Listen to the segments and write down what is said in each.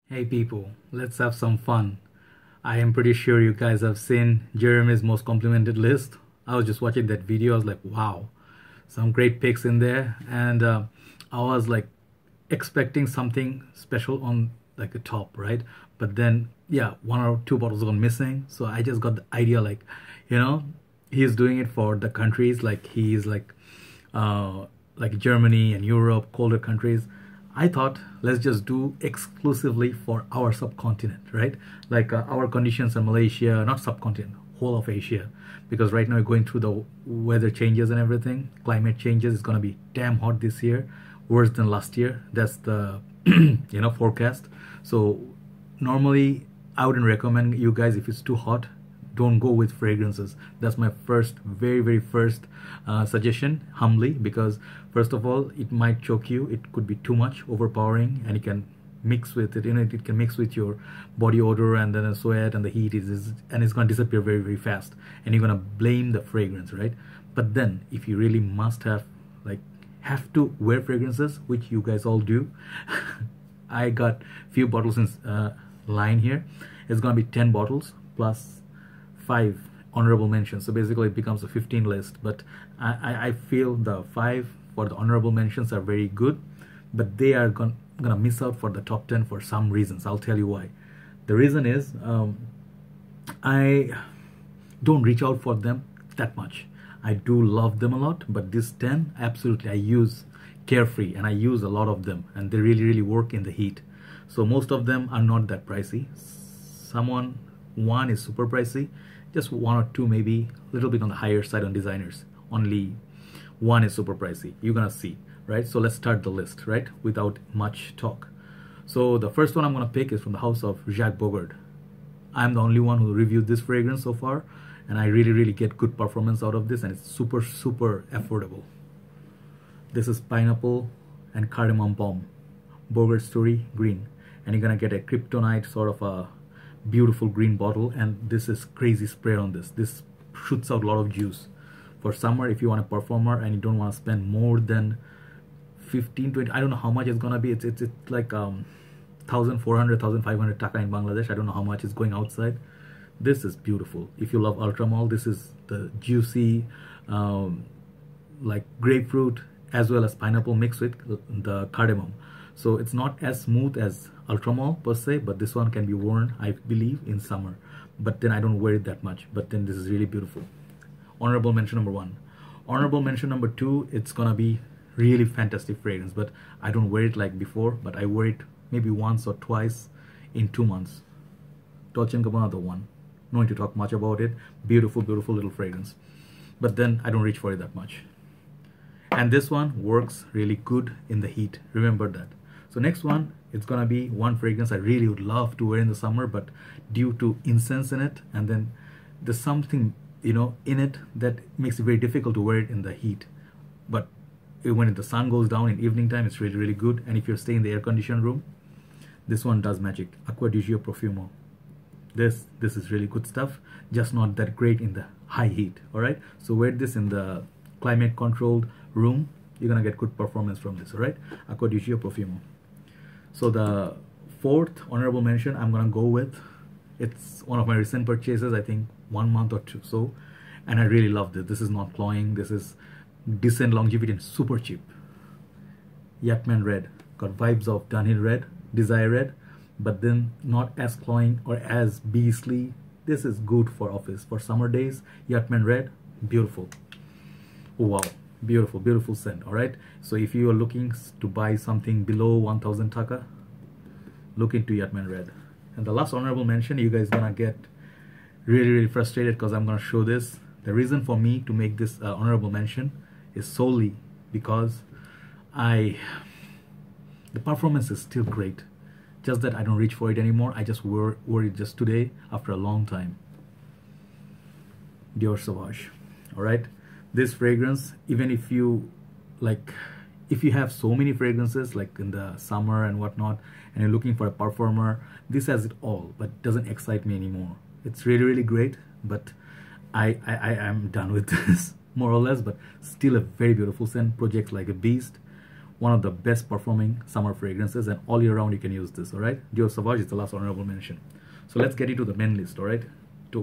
Hey people, let's have some fun. I am pretty sure you guys have seen Jeremy's most complimented list. I was just watching that video. I was like, wow, some great picks in there. And I was like expecting something special on like the top, right? But then, yeah, one or two bottles gone missing. So I just got the idea like, you know, he's doing it for the countries like he's like Germany and Europe, colder countries. I thought let's just do exclusively for our subcontinent, right? Like our conditions in Malaysia, not subcontinent, whole of Asia, because right now we're going through the weather changes and everything, climate changes. It's gonna be damn hot this year, worse than last year. That's the forecast. So normally I wouldn't recommend you guys if it's too hot don't go with fragrances. That's my first very first suggestion, humbly, because first of all it might choke you. It could be too much overpowering and it can mix with it, it can mix with your body odor and then the sweat and the heat and it's going to disappear very fast and you're going to blame the fragrance, right? But then if you really must have to wear fragrances, which you guys all do, I got few bottles in line here. It's gonna be 10 bottles plus 5 honorable mentions, so basically it becomes a 15 list. But I feel the 5 for the honorable mentions are very good, but they are gonna miss out for the top 10 for some reasons. I'll tell you why. The reason is I don't reach out for them that much. I do love them a lot, but these 10 absolutely I use carefree and I use a lot of them and they really work in the heat. So most of them are not that pricey. One is super pricey, just one or two maybe a little bit on the higher side on designers. Only one is super pricey. You're gonna see, right? So let's start the list, right? Without much talk. So the first one I'm gonna pick is from the house of Jacques Bogard. I'm the only one who reviewed this fragrance so far, and I really get good performance out of this, and it's super affordable. This is pineapple and cardamom bomb, Bogart Story green, and you're gonna get a kryptonite sort of a beautiful green bottle, and this is crazy spray on this. This shoots out a lot of juice. For summer, if you want a performer and you don't want to spend more than 15-20, I don't know how much it's gonna be. It's like 1,400 1,500 taka in Bangladesh. I don't know how much is going outside. This is beautiful. If you love Ultramol, this is the juicy like grapefruit as well as pineapple mixed with the cardamom. So it's not as smooth as Ultramol per se, but this one can be worn, I believe, in summer. But then I don't wear it that much. But then this is really beautiful. Honorable mention number 1. Honorable mention number 2, it's gonna be really fantastic fragrance, but I don't wear it like before, but I wear it maybe once or twice in 2 months. Dolce & Gabbana, the one. No need to talk much about it. Beautiful little fragrance. But then I don't reach for it that much. And this one works really good in the heat. Remember that. So next one, it's gonna be one fragrance I really would love to wear in the summer, but due to incense in it, and then there's something in it that makes it very difficult to wear it in the heat. But when the sun goes down in evening time, it's really good. And if you're staying in the air-conditioned room, this one does magic. Acqua di Gio Profumo. This is really good stuff, just not that great in the high heat. All right, so wear this in the climate controlled room, you're gonna get good performance from this. All right, Acqua di Gio Profumo. So the 4th honorable mention I'm gonna go with, it's one of my recent purchases, I think 1 month or two so, and I really love this. This is not cloying, this is decent longevity and super cheap. Yatman Red, got vibes of Dunhill Red, Desire Red, but then not as cloying or as beastly. This is good for office, for summer days. Yatman Red, beautiful. Oh, wow, beautiful scent. All right, so if you are looking to buy something below 1,000 taka, look into Yatman Red. And the last honorable mention, you guys gonna get really frustrated because I'm gonna show this. The reason for me to make this honorable mention is solely because the performance is still great, just that I don't reach for it anymore. I just wore it just today after a long time. Dior Sauvage. All right, this fragrance, even if you have so many fragrances like in the summer and whatnot, and you're looking for a performer, this has it all, but doesn't excite me anymore. It's really great, but I am done with this more or less. But still a very beautiful scent, projects like a beast. one of the best performing summer fragrances, and all year round you can use this. All right, Dior Sauvage is the last honorable mention. So let's get into the main list. All right,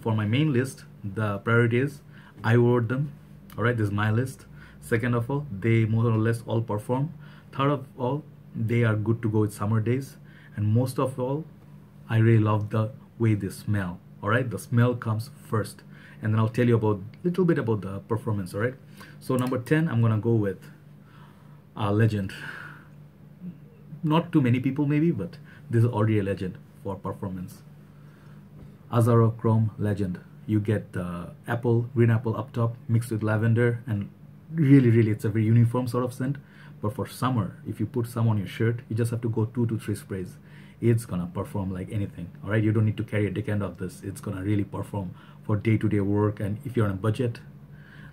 for my main list, the priority is I wore them. All right, this is my list. Second of all, they more or less all perform. Third of all, they are good to go with summer days. And most of all, I really love the way they smell. All right, the smell comes first, and then I'll tell you about little bit about the performance. All right, so number 10, I'm gonna go with a legend. Not too many people maybe, but this is already a legend for performance. Azaro Chrome Legend. You get the green apple up top mixed with lavender, and really it's a very uniform sort of scent. But for summer, if you put some on your shirt, you just have to go 2 to 3 sprays. It's gonna perform like anything. All right, you don't need to carry a decant of this. It's gonna really perform for day-to-day work. And if you're on a budget,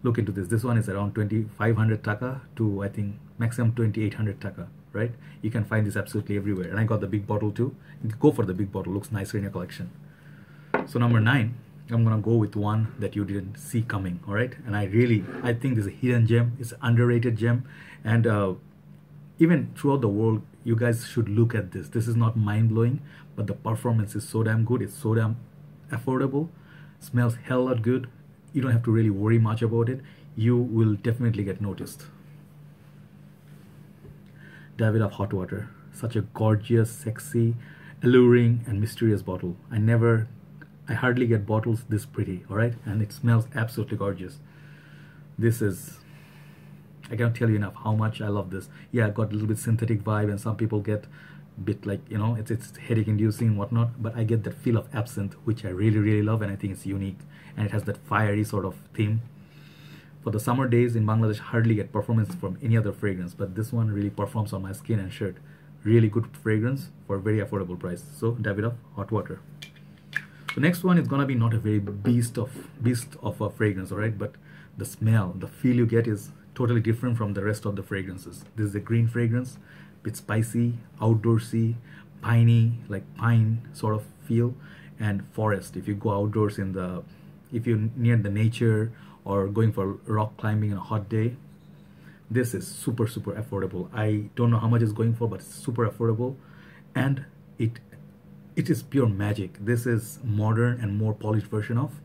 look into this. This one is around 2,500 taka to I think maximum 2,800 taka. Right, you can find this absolutely everywhere. And I got the big bottle too. Go for the big bottle, looks nicer in your collection. So number 9, I'm gonna go with one that you didn't see coming. All right, and I think this is a hidden gem. It's an underrated gem, and even throughout the world, you guys should look at this. This is not mind-blowing, but the performance is so damn good. It's so damn affordable, smells hell lot good. You don't have to really worry much about it. You will definitely get noticed. Davidoff Hot Water, such a gorgeous, sexy, alluring and mysterious bottle. I hardly get bottles this pretty. All right, and it smells absolutely gorgeous. This is, I can't tell you enough how much I love this. Yeah, I got a little bit synthetic vibe, and some people get a bit like, you know, it's headache inducing and whatnot, but I get that feel of absinthe, which I really love, and I think it's unique, and it has that fiery sort of theme. For the summer days in Bangladesh, hardly get performance from any other fragrance, but this one really performs on my skin and shirt. Really good fragrance for a very affordable price. So Davidoff Hot Water. The next one is gonna be not a very beast of a fragrance, all right, but the smell, the feel you get is totally different from the rest of the fragrances. This is a green fragrance, bit spicy, outdoorsy, piney, like pine sort of feel, and forest. If you go outdoors if you're near the nature or going for rock climbing on a hot day, this is super affordable. I don't know how much it's going for, but it's super affordable, and it is pure magic. This is modern and more polished version of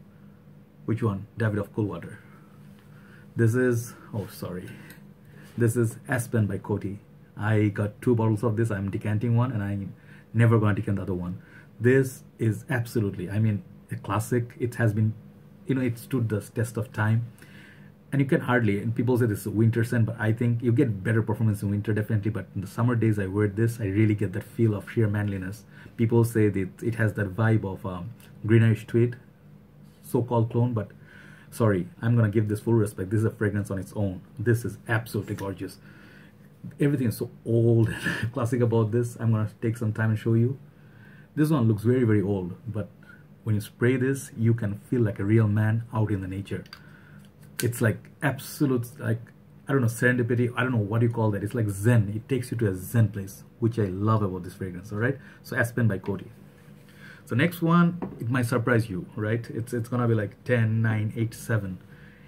which one? Davidoff Cool Water. This is, this is Aspen by Coty. I got 2 bottles of this. I'm decanting one, and I'm never going to decant the other one. This is absolutely, I mean, a classic. It has been, you know, it stood the test of time, and you can hardly, and people say this is a winter scent, but I think you get better performance in winter definitely, but in the summer days I wear this, I really get that feel of sheer manliness. People say that it has that vibe of greenish tweed, so-called clone, but sorry, I'm gonna give this full respect. This is a fragrance on its own. This is absolutely gorgeous. Everything is so old and classic about this. I'm gonna take some time and show you. This one looks very old, but when you spray this, you can feel like a real man out in the nature. It's like absolute, like, I don't know, serendipity, I don't know what you call that. It's like zen. It takes you to a zen place, which I love about this fragrance. All right, so Aspen by Coty. So next one, it might surprise you, right? It's gonna be like 10, 9, 8, 7.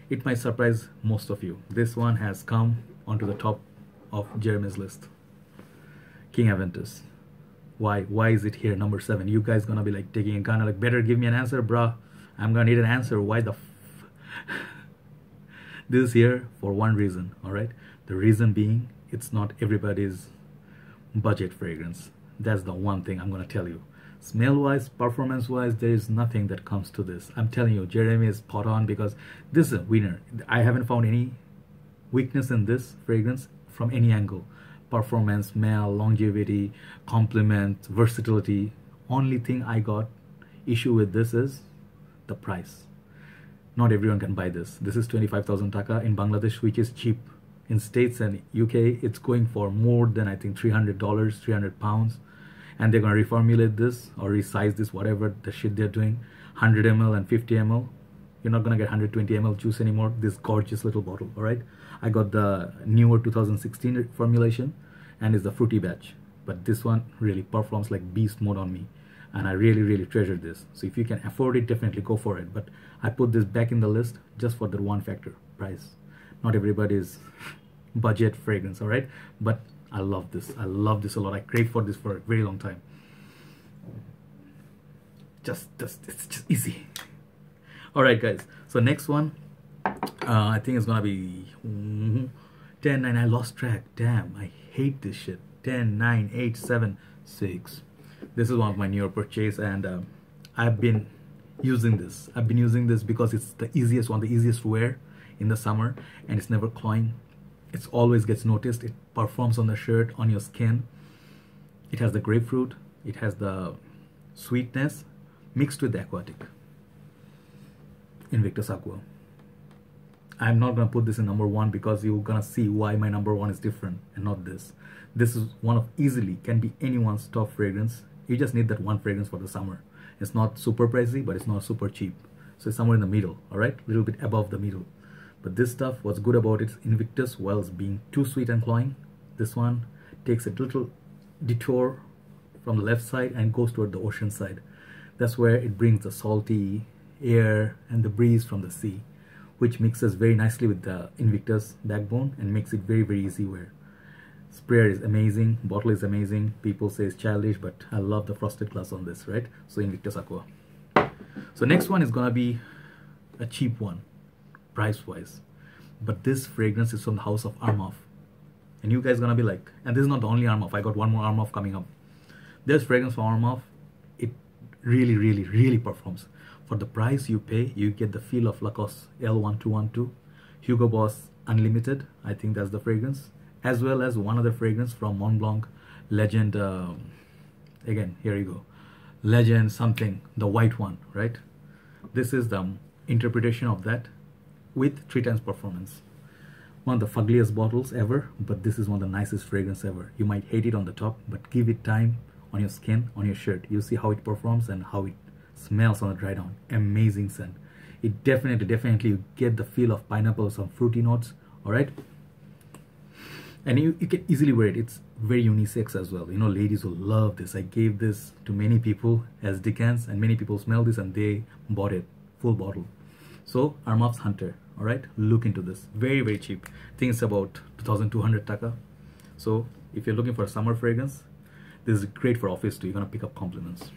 It might surprise most of you. This one has come onto the top of Jeremy's list. King Aventus. Why is it here, number 7? You guys gonna be like taking a gun, like, better give me an answer, bruh. I'm gonna need an answer. Why the This is here for one reason, all right? The reason being, it's not everybody's budget fragrance. That's the one thing I'm gonna tell you. Smell-wise, performance-wise, there is nothing that comes to this. I'm telling you, Jeremy is spot on, because this is a winner. I haven't found any weakness in this fragrance from any angle. Performance, smell, longevity, complement, versatility. Only thing I got issue with this is the price. Not everyone can buy this. This is 25,000 taka in Bangladesh, which is cheap. In States and UK, it's going for more than, I think, $300, 300 pounds. And they're going to reformulate this or resize this, whatever the shit they're doing. 100 ml and 50 ml. You're not going to get 120 ml juice anymore. This gorgeous little bottle, all right? I got the newer 2016 formulation, and it's the fruity batch. But this one really performs like beast mode on me. And I really treasure this. So if you can afford it, definitely go for it. But I put this back in the list just for the one factor, price. Not everybody is budget fragrance, all right? But I love this. I love this a lot. I crave for this for a very long time. It's just easy. All right, guys. So next one, I think it's gonna be 10, 9. I lost track. Damn, I hate this shit. 10, 9, 8, 7, 6. This is one of my newer purchase, and I've been using this. I've been using this because it's the easiest one, the easiest to wear in the summer, and it's never cloying. It always gets noticed. It performs on the shirt, on your skin. It has the grapefruit. It has the sweetness mixed with the aquatic. Invictus Aqua. I'm not gonna put this in number 1 because you're gonna see why my number 1 is different and not this. This is one of easily can be anyone's top fragrance. You just need that one fragrance for the summer. It's not super pricey, but it's not super cheap. So it's somewhere in the middle, all right? A little bit above the middle. But this stuff, what's good about it, Invictus, while being too sweet and cloying, this one takes a little detour from the left side and goes toward the ocean side. That's where it brings the salty air and the breeze from the sea, which mixes very nicely with the Invictus backbone and makes it very, very easy wear. Sprayer is amazing, bottle is amazing. People say it's childish, but I love the frosted glass on this, right? So Invictus Aqua. So next one is gonna be a cheap one, price-wise. But this fragrance is from the house of Armaf. And you guys gonna be like, and this is not the only Armaf, I got one more Armaf coming up. There's fragrance from Armaf. It really, really, really performs. For the price you pay, you get the feel of Lacoste L1212, Hugo Boss Unlimited, I think that's the fragrance, as well as one other fragrance from Mont Blanc Legend, again, here you go, Legend something, the white one, right? This is the interpretation of that with 3 times performance. One of the fuggliest bottles ever, but this is one of the nicest fragrance ever. You might hate it on the top, but give it time on your skin, on your shirt. You'll see how it performs and how it smells on the dry down. Amazing scent. It definitely you get the feel of pineapple, some fruity notes, all right? And you can easily wear it. It's very unisex as well. You know, ladies will love this. I gave this to many people as decants, and many people smell this and they bought it, full bottle. So Armaf's Hunter, all right? Look into this. Very, very cheap. I think it's about 2,200 taka. So if you're looking for a summer fragrance, this is great for office too. You're gonna pick up compliments.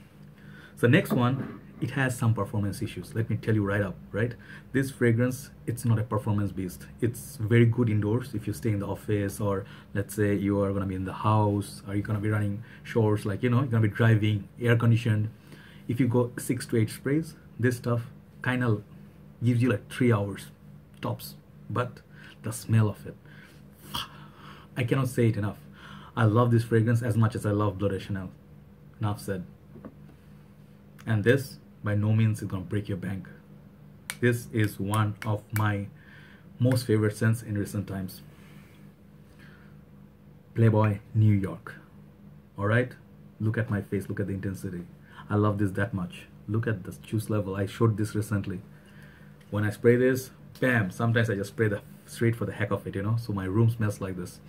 So next one, it has some performance issues. Let me tell you right up, right? This fragrance, it's not a performance beast. It's very good indoors if you stay in the office, or let's say you are gonna be in the house, or you're gonna be running showers, like, you know, you're gonna be driving, air conditioned. If you go 6 to 8 sprays, this stuff kind of gives you like 3 hours tops. But the smell of it, I cannot say it enough. I love this fragrance as much as I love Bleu de Chanel. Enough said. And this, by no means, is gonna break your bank. This is one of my most favorite scents in recent times. Playboy New York. All right, look at my face, look at the intensity. I love this that much. Look at the juice level. I showed this recently. When I spray this, bam, sometimes I just spray the straight for the heck of it, you know, so my room smells like this.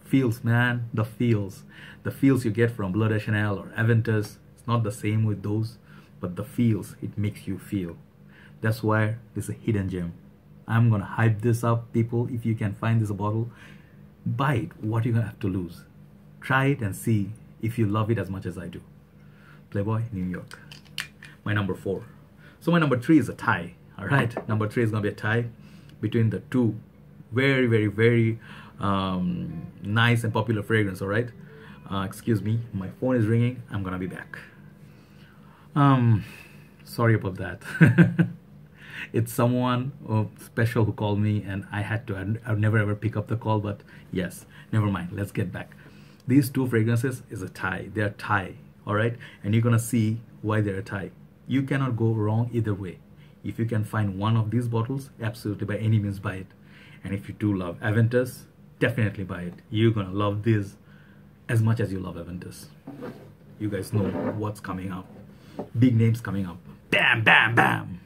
Feels, man, the feels you get from Bleu de Chanel or Aventus, it's not the same with those, but the feels it makes you feel. That's why this is a hidden gem. I'm gonna hype this up, people. If you can find this bottle, buy it. What are you gonna have to lose? Try it and see if you love it as much as I do. Playboy New York, my number 4. So my number 3 is a tie. All right, number 3 is gonna be a tie between the two very, very, very nice and popular fragrance. All right, excuse me, my phone is ringing. I'm gonna be back. Sorry about that. It's someone special who called me, and I had to. I'd never ever pick up the call, but yes, never mind. Let's get back. These two fragrances is a tie. They're tie. All right, and you're gonna see why they're a tie. You cannot go wrong either way. If you can find one of these bottles, absolutely by any means buy it. And if you do love Aventus, definitely buy it. You're gonna love this as much as you love Aventus. You guys know what's coming up. Big names coming up. Bam, bam, bam.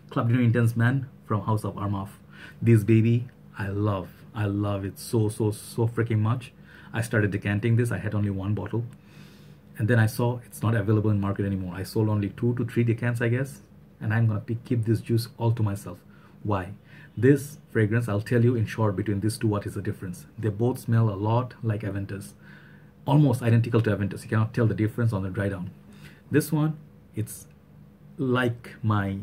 Club de Nuit Intense Man from House of Armaf. This baby, I love it so freaking much. I started decanting this. I had only one bottle, and then I saw it's not available in market anymore. I sold only 2 to 3 decants, I guess, and I'm gonna keep this juice all to myself. Why? This fragrance, I'll tell you in short between these two what is the difference. They both smell a lot like Aventus, almost identical to Aventus. You cannot tell the difference on the dry down. This one, it's like my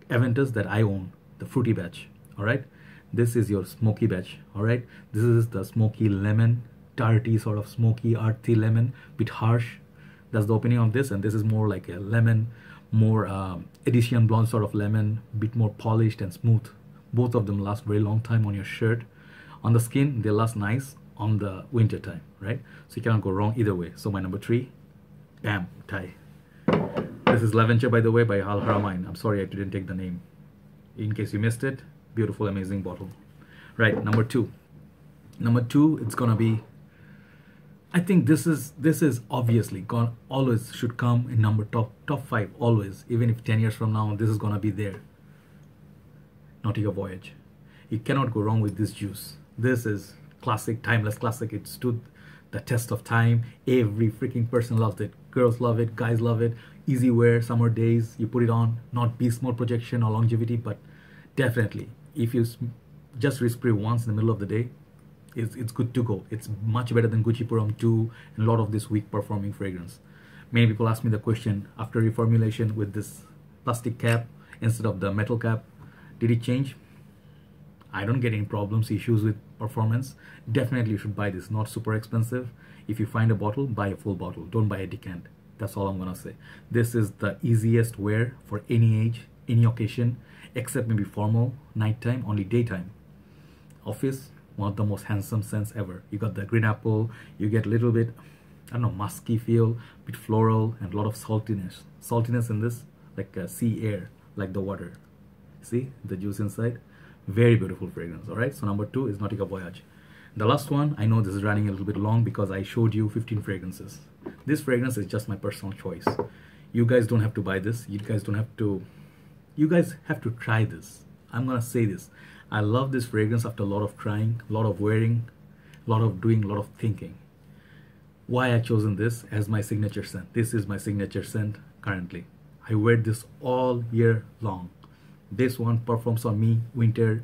Aventus that I own, the fruity batch. All right, this is your smoky batch. All right, this is the smoky lemon, tarty sort of smoky earthy lemon, bit harsh. That's the opening of this, and this is more like a lemon, more Edition blonde sort of lemon, bit more polished and smooth. Both of them last very long time on your shirt. On the skin, they last nice on the winter time, right? So you cannot go wrong either way. So my number 3, bam, tie. This is Lavender, by the way, by Al Haramain. I'm sorry I didn't take the name. In case you missed it, beautiful, amazing bottle. Right, number 2. Number 2, it's gonna be, I think this is obviously gone, always should come in top 5 always. Even if 10 years from now, this is gonna be there. Nautica Voyage. You cannot go wrong with this juice. This is classic, timeless classic. It stood the test of time. Every freaking person loves it. Girls love it, guys love it. Easy wear, summer days, you put it on. Not beast mode projection or longevity, but definitely if you just respray once in the middle of the day, it's good to go. It's much better than Gucci Puram 2 and a lot of this weak performing fragrance. Many people ask me the question, after reformulation with this plastic cap instead of the metal cap, did it change? I don't get any problems, issues with performance. Definitely you should buy this, not super expensive. If you find a bottle, buy a full bottle. Don't buy a decant. That's all I'm gonna say. This is the easiest wear for any age, any occasion, except maybe formal, nighttime, only daytime. Office, one of the most handsome scents ever. You got the green apple, you get a little bit, I don't know, musky feel, bit floral, and a lot of saltiness. Saltiness in this, like sea air, like the water. See the juice inside? Very beautiful fragrance. All right, so number 2 is Nautica Voyage. The last one, I know this is running a little bit long because I showed you 15 fragrances. This fragrance is just my personal choice. You guys don't have to buy this. You guys have to try this. I'm gonna say this. I love this fragrance after a lot of trying, a lot of wearing, a lot of doing, a lot of thinking. Why I chosen this as my signature scent. This is my signature scent currently. I wear this all year long. This one performs on me winter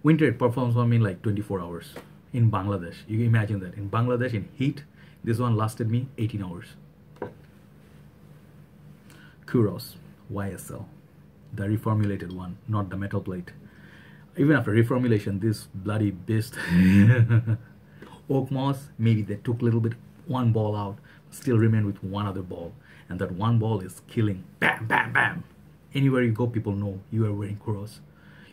it performs on me like 24 hours in Bangladesh. You imagine that in Bangladesh in heat, this one lasted me 18 hours. Kuros YSL, the reformulated one, not the metal plate. Even after reformulation, this bloody beast oak moss, maybe they took a little bit, one ball out, still remain with one other ball, and that one ball is killing. Bam, bam, bam. Anywhere you go, people know you are wearing Kuros.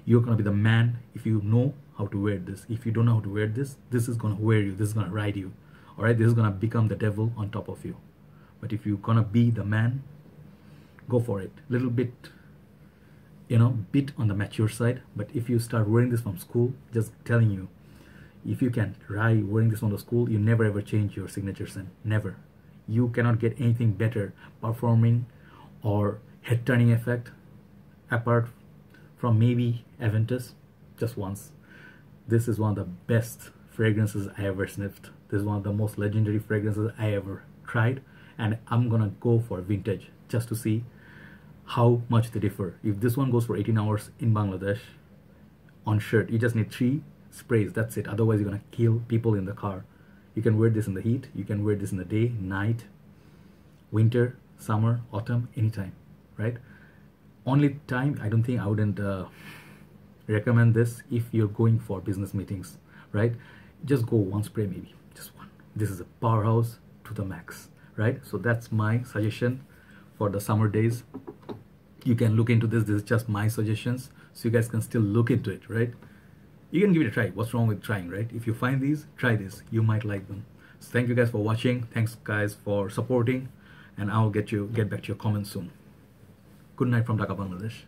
You're gonna be the man if you know how to wear this. If you don't know how to wear this, this is gonna wear you. This is gonna ride you. All right, this is gonna become the devil on top of you. But if you're gonna be the man, go for it. Little bit, bit on the mature side. But if you start wearing this from school, just telling you, if you can try wearing this from the school, you never ever change your signature scent. Never. You cannot get anything better performing or head turning effect apart from maybe Aventus just once. This is one of the best fragrances I ever sniffed. This is one of the most legendary fragrances I ever tried, and I'm gonna go for vintage just to see how much they differ. If this one goes for 18 hours in Bangladesh on shirt, you just need 3 sprays, that's it. Otherwise you're gonna kill people in the car. You can wear this in the heat, you can wear this in the day, night, winter, summer, autumn, anytime, right? Only time I don't think I wouldn't recommend this if you're going for business meetings, right? Just go one spray, maybe just one. This is a powerhouse to the max, right? So that's my suggestion for the summer days. You can look into this. This is just my suggestions, so you guys can still look into it, right? You can give it a try. What's wrong with trying, right? If you find these, try this. You might like them. So thank you guys for watching. Thanks guys for supporting, and I'll get back to your comments soon. Good night from Dhaka, Bangladesh.